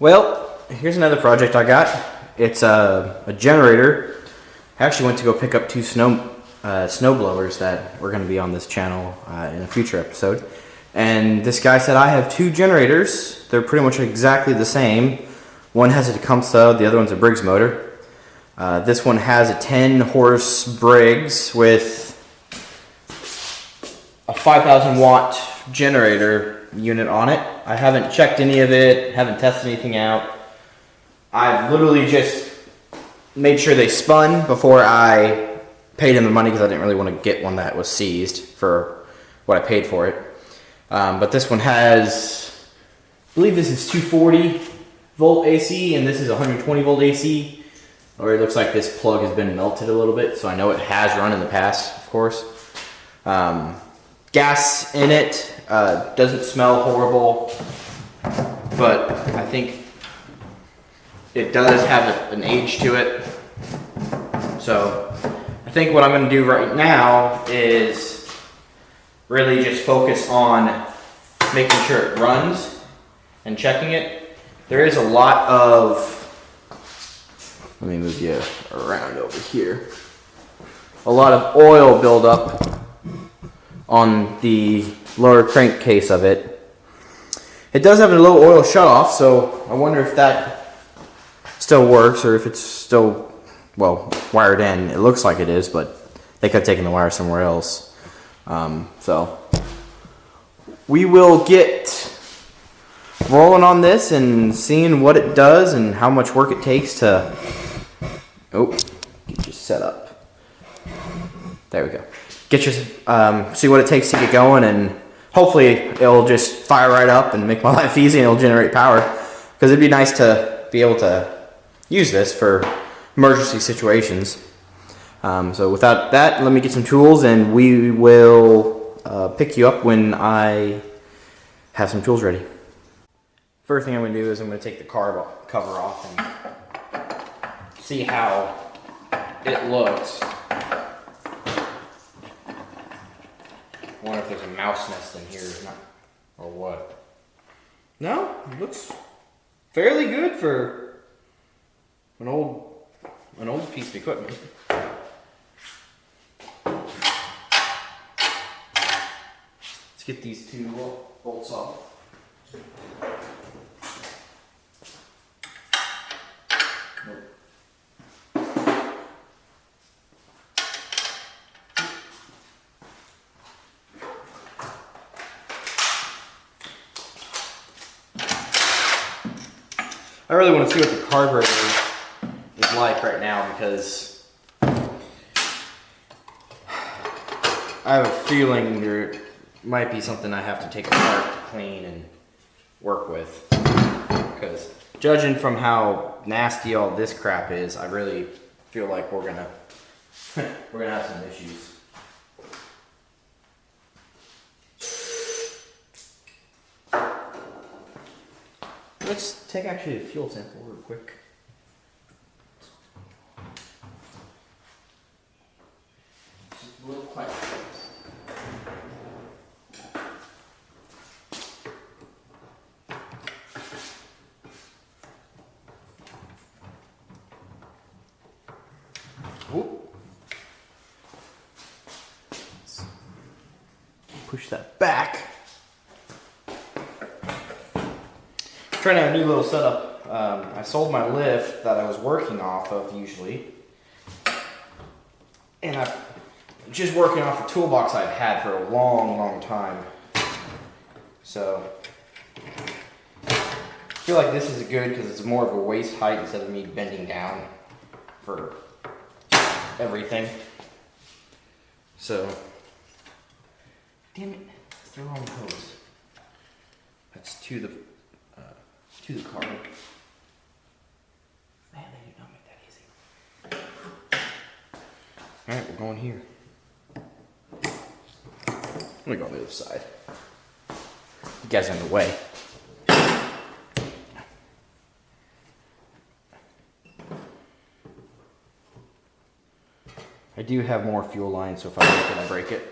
Well, here's another project I got. It's a generator. I actually went to go pick up two snow blowers that were going to be on this channel in a future episode. And this guy said I have two generators. They're pretty much exactly the same. One has a Tecumseh, the other one's a Briggs motor. This one has a 10 horse Briggs with a 5,000 watt generator unit on it. I haven't checked any of it, haven't tested anything out. I've literally just made sure they spun before I paid him the money because I didn't really want to get one that was seized for what I paid for it. But this one has, I believe this is 240 volt AC and this is 120 volt AC. Or it looks like this plug has been melted a little bit, so I know it has run in the past, of course. Gas in it, doesn't smell horrible, but I think it does have an age to it. So I think what I'm going to do right now is really just focus on making sure it runs and checking it. There is a lot of, let me move you around over here, a lot of oil buildup on the lower crankcase of it. It does have a low oil shutoff, so I wonder if that still works or if it's still, well, wired in. It looks like it is, but they could have taken the wire somewhere else. So we will get rolling on this and seeing what it does and how much work it takes to, get you set up. There we go. Get your, see what it takes to get going, and hopefully it'll just fire right up and make my life easy and it'll generate power. Because it'd be nice to be able to use this for emergency situations. So without that, let me get some tools and we will pick you up when I have some tools ready. First thing I'm going to do is I'm going to take the carb cover off and see how it looks. I wonder if there's a mouse nest in here or what. No, it looks fairly good for an old piece of equipment. Let's get these two bolts off. I really want to see what the carburetor is like right now because I have a feeling there might be something I have to take apart to clean and work with. Because judging from how nasty all this crap is, I really feel like we're gonna have some issues. Let's take actually a fuel sample real quick. Just a little quiet. Push that back. Trying out a new little setup. I sold my lift that I was working off of usually, and I'm just working off a toolbox I've had for a long time. So I feel like this is good because it's more of a waist height instead of me bending down for everything. So, damn it, it's the wrong hose. That's to the car. Man, they did not make that easy. Alright, we're going here. Let me go on the other side. You guys are in the way. I do have more fuel lines, so if I break it, I break it.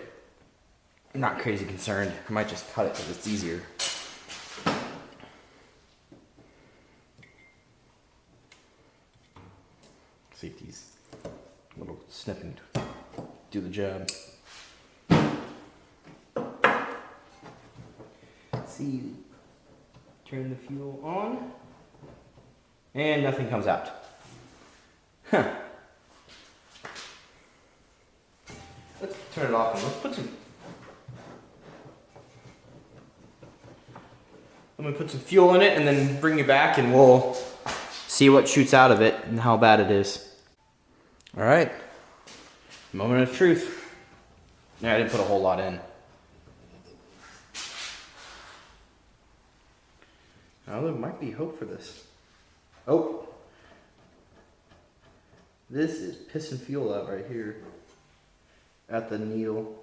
I'm not crazy concerned. I might just cut it because it's easier. See if these little snipping do the job. See, turn the fuel on, and nothing comes out. Huh. Let's turn it off and let's put some. I'm gonna put some fuel in it and then bring you back and we'll see what shoots out of it and how bad it is. All right, moment of truth. Yeah, I didn't put a whole lot in. Oh, there might be hope for this. Oh, this is pissing fuel out right here at the needle.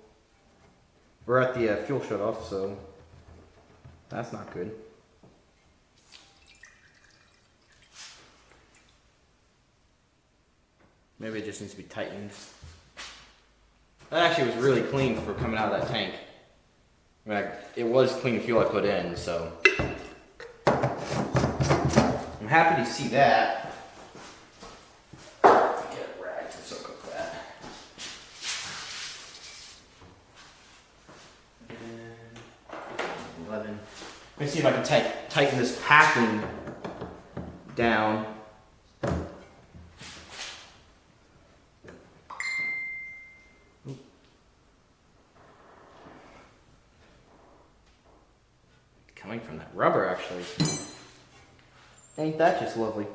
We're at the fuel shut off, so that's not good. Maybe it just needs to be tightened. That actually was really clean for coming out of that tank. I mean, it was clean fuel I put in, so I'm happy to see that. Get a rag to soak up that. And 11. Let me see if I can tighten this packing down. Coming from that rubber, actually. Ain't that just lovely?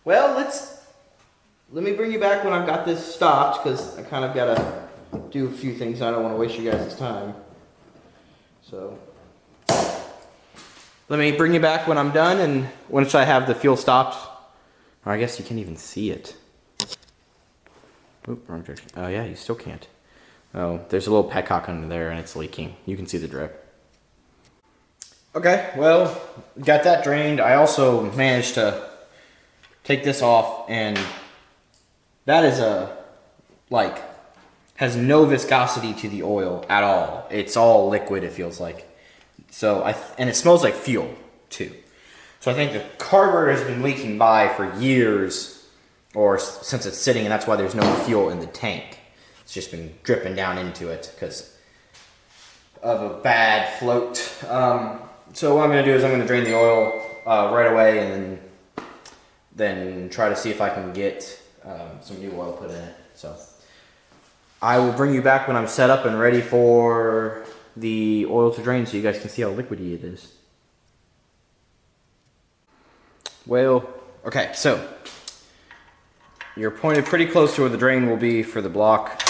Well, let me bring you back when I've got this stopped, because I kind of gotta do a few things. I don't want to waste you guys' time. So let me bring you back when I'm done, and once I have the fuel stopped. Or I guess you can't even see it. Oop, wrong direction. Oh yeah, you still can't. Oh, there's a little petcock under there and it's leaking. You can see the drip. Okay, well, got that drained. I also managed to take this off, and that is has no viscosity to the oil at all. It's all liquid, it feels like. So and it smells like fuel too. So I think the carburetor has been leaking by for years, or since it's sitting, and that's why there's no fuel in the tank. It's just been dripping down into it because of a bad float. So what I'm going to do is I'm going to drain the oil right away, and then try to see if I can get some new oil put in it. So I will bring you back when I'm set up and ready for the oil to drain, so you guys can see how liquidy it is. Well, okay, so you're pointed pretty close to where the drain will be for the block.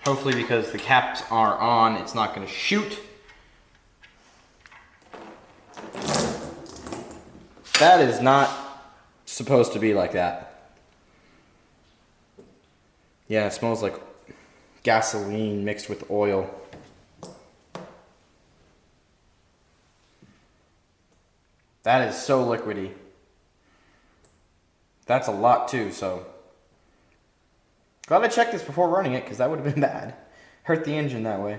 Hopefully, because the caps are on, it's not going to shoot. That is not supposed to be like that. Yeah, it smells like gasoline mixed with oil. That is so liquidy. That's a lot too, so glad I checked this before running it, because that would have been bad. Hurt the engine that way.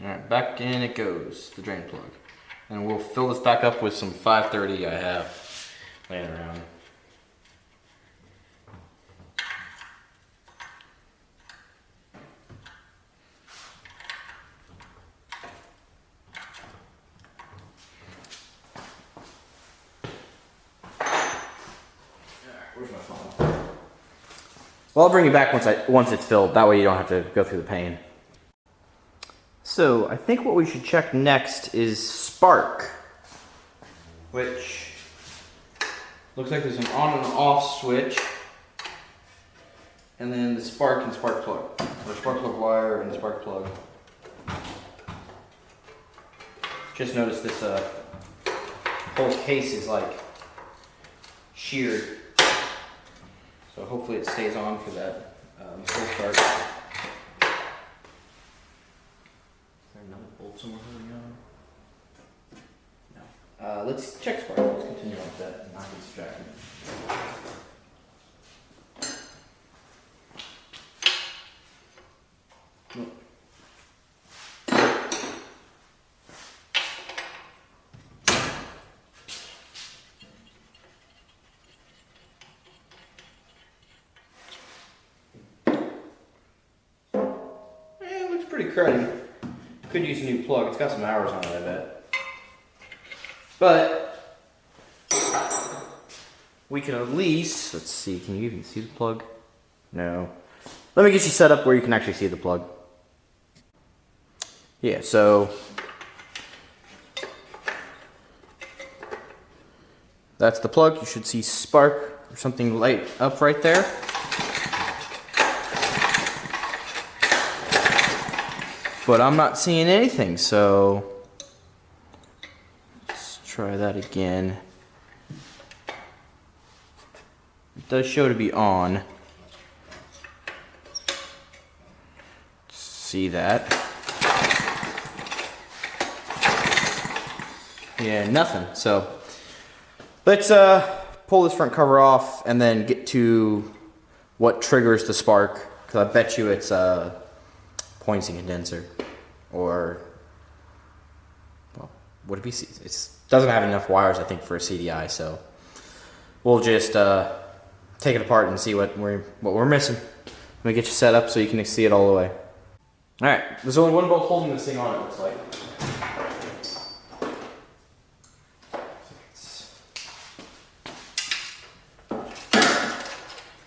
Alright, back in it goes, the drain plug. And we'll fill this back up with some 530 I have laying around. Where's my phone? Well, I'll bring you back once it's filled. That way you don't have to go through the pain. So I think what we should check next is spark, which looks like there's an on and off switch, and then the spark and spark plug, or spark plug wire and spark plug. Just noticed this whole case is like sheared. So hopefully it stays on for that full start. Is there another bolt somewhere holding on? No. Let's check spark. Let's continue with that and not get distracted. Nope. It looks pretty cruddy. Could use a new plug. It's got some hours on it, I bet. But we can at least, let's see, can you even see the plug? No. Let me get you set up where you can actually see the plug. Yeah, so that's the plug. You should see spark or something light up right there. But I'm not seeing anything, so let's try that again. It does show to be on. See that? Yeah, nothing. So let's pull this front cover off and then get to what triggers the spark, because I bet you it's a Poinsing condenser, or, well, would it be? It doesn't have enough wires, I think, for a CDI, so we'll just take it apart and see what we're missing. Let me get you set up so you can see it all the way. All right, there's only one bolt holding this thing on, it looks like.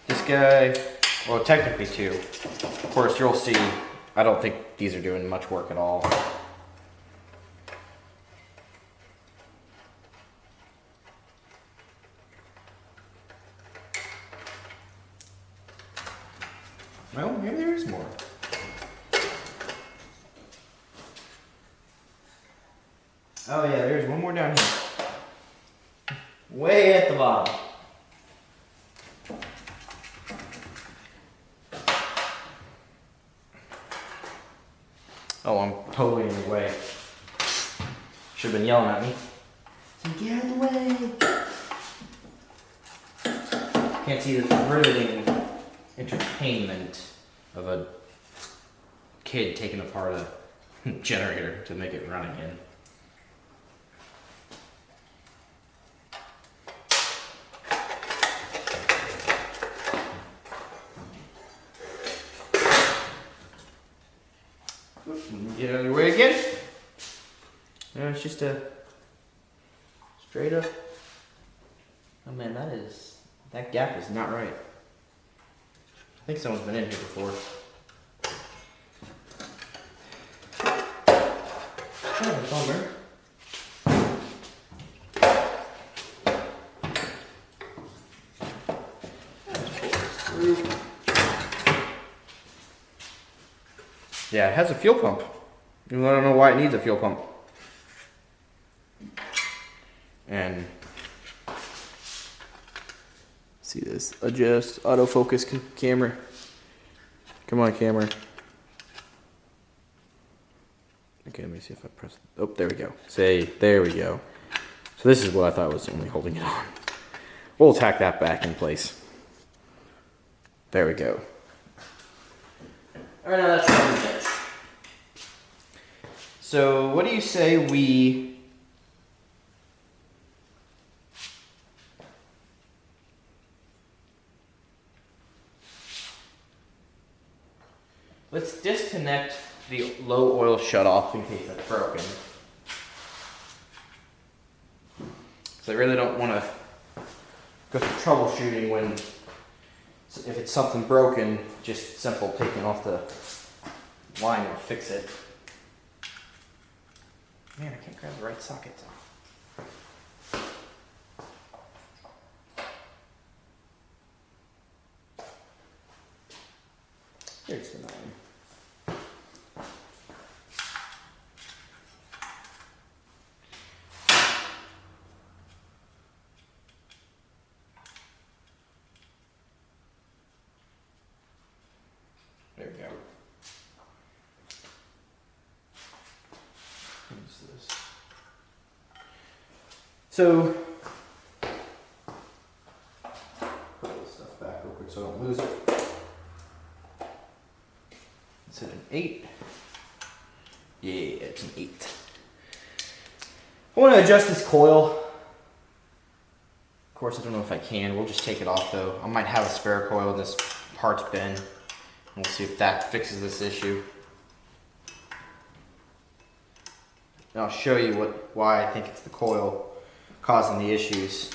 This guy, well, technically two. Of course, you'll see, I don't think these are doing much work at all. Well, maybe there is more. Oh yeah, there's one more down here. Way at the bottom. Oh, I'm totally in the way. Should have been yelling at me. So get out of the way. Can't see the riveting entertainment of a kid taking apart a generator to make it run again. Get out of your way again. No, it's just a straight up. Oh man, that gap is not right. I think someone's been in here before. Kind of a bummer. Yeah, it has a fuel pump. Even though I don't know why it needs a fuel pump. And see this, adjust autofocus camera. Come on, camera. Okay, let me see if I press. Oh, there we go. There we go. So this is what I thought was only holding it on. We'll tack that back in place. There we go. All right, now that's finished. So what do you say we let's disconnect the low oil shutoff in case that's broken. So I really don't want to go through troubleshooting when, if it's something broken, just simple taking off the line will fix it. Man, I can't grab the right socket. Here's the 9. There we go. What is this? So, put this stuff back real quick so I don't lose it. Is it an 8? Yeah, it's an 8. I want to adjust this coil. Of course, I don't know if I can. We'll just take it off though. I might have a spare coil in this parts bin. We'll see if that fixes this issue. And I'll show you why I think it's the coil causing the issues.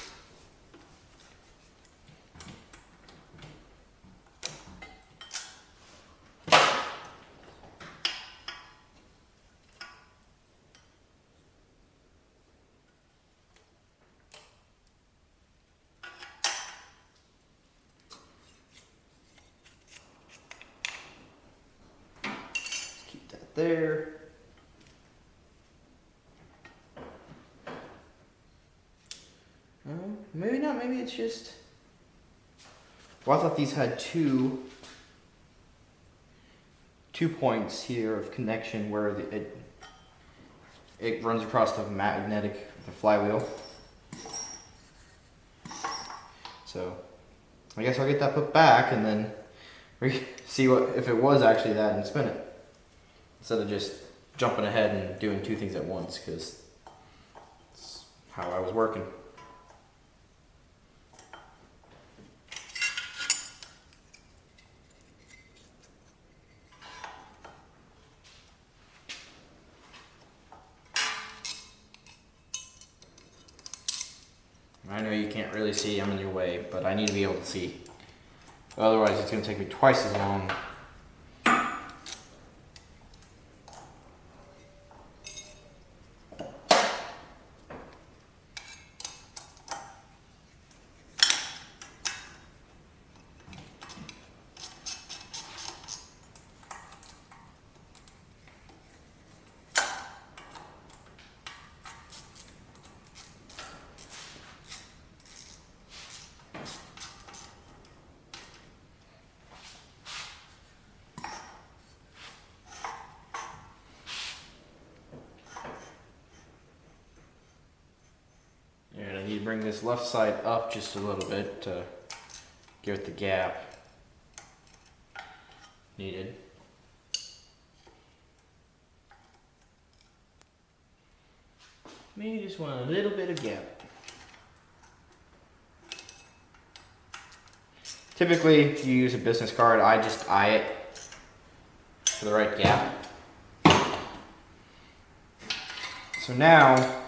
Let's keep that there. Maybe not, maybe it's just... Well, I thought these had two points here of connection where it runs across the the flywheel. So, I guess I'll get that put back and then see if it was actually that and spin it. Instead of just jumping ahead and doing two things at once, because that's how I was working. I know you can't really see, I'm in your way, but I need to be able to see. Otherwise it's going to take me twice as long. I need to bring this left side up just a little bit to give it the gap needed. Maybe just want a little bit of gap. Typically, if you use a business card, I just eye it for the right gap. So now,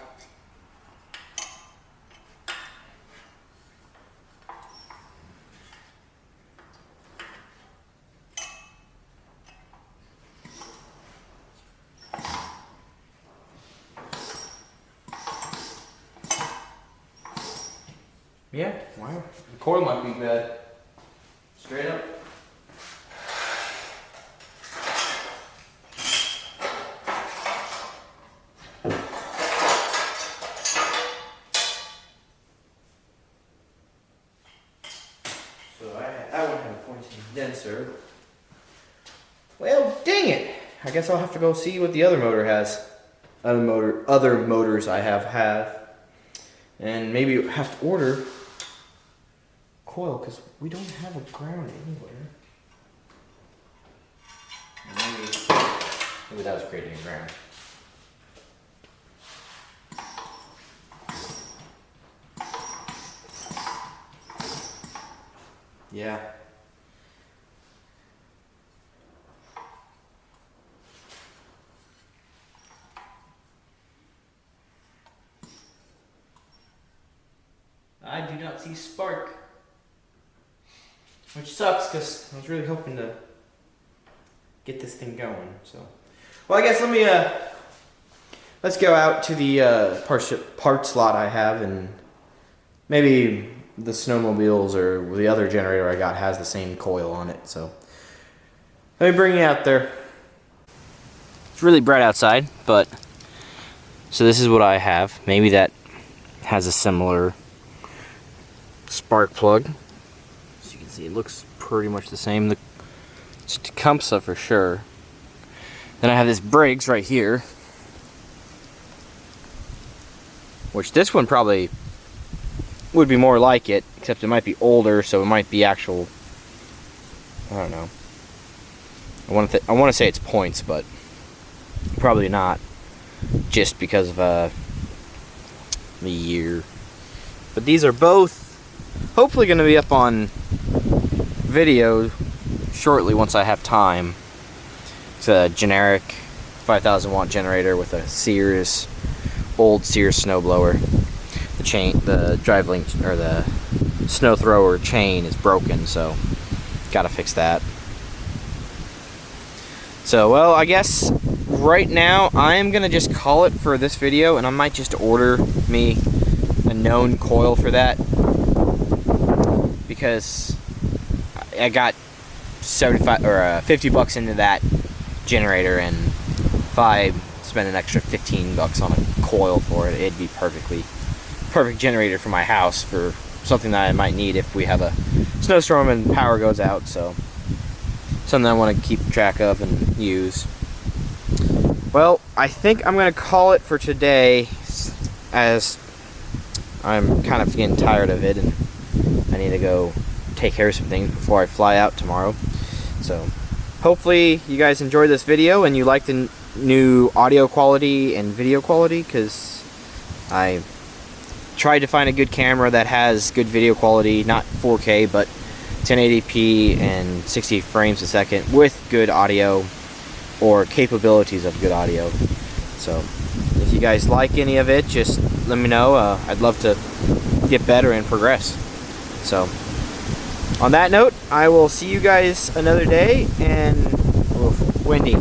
yeah, wow, the coil might be bad. Straight up. So that one had a pointy condenser. Well, dang it! I guess I'll have to go see what the other motor has. Other motors I have. And maybe have to order coil because we don't have a ground anywhere. Maybe that was creating a ground. Yeah. I do not see spark. Which sucks because I was really hoping to get this thing going. So, well, I guess let's go out to the part slot I have, and maybe the snowmobiles or the other generator I got has the same coil on it. So, let me bring you out there. It's really bright outside, but so this is what I have. Maybe that has a similar spark plug. It looks pretty much the same. It's Tecumseh for sure. Then I have this Briggs right here. which this one probably would be more like it, except it might be older, so it might be actual, I don't know. I want to say it's points, but probably not, just because of the year. But these are both hopefully going to be up on video shortly once I have time. It's a generic 5,000 watt generator with a old Sears snowblower. The drive link, or the snow thrower chain is broken, so gotta fix that. So, well, I guess right now I'm gonna just call it for this video, and I might just order me a known coil for that, because I got 75 or 50 bucks into that generator, and if I spend an extra 15 bucks on a coil for it, it'd be perfect generator for my house, for something that I might need if we have a snowstorm and power goes out. So something I want to keep track of and use. Well, I think I'm going to call it for today, as I'm kind of getting tired of it and I need to go take care of some things before I fly out tomorrow. So hopefully you guys enjoyed this video and you like the new audio quality and video quality, because I tried to find a good camera that has good video quality, not 4K, but 1080p and 60 frames a second with good audio, or capabilities of good audio. So if you guys like any of it, just let me know. I'd love to get better and progress. So on that note, I will see you guys another day, and oof, windy.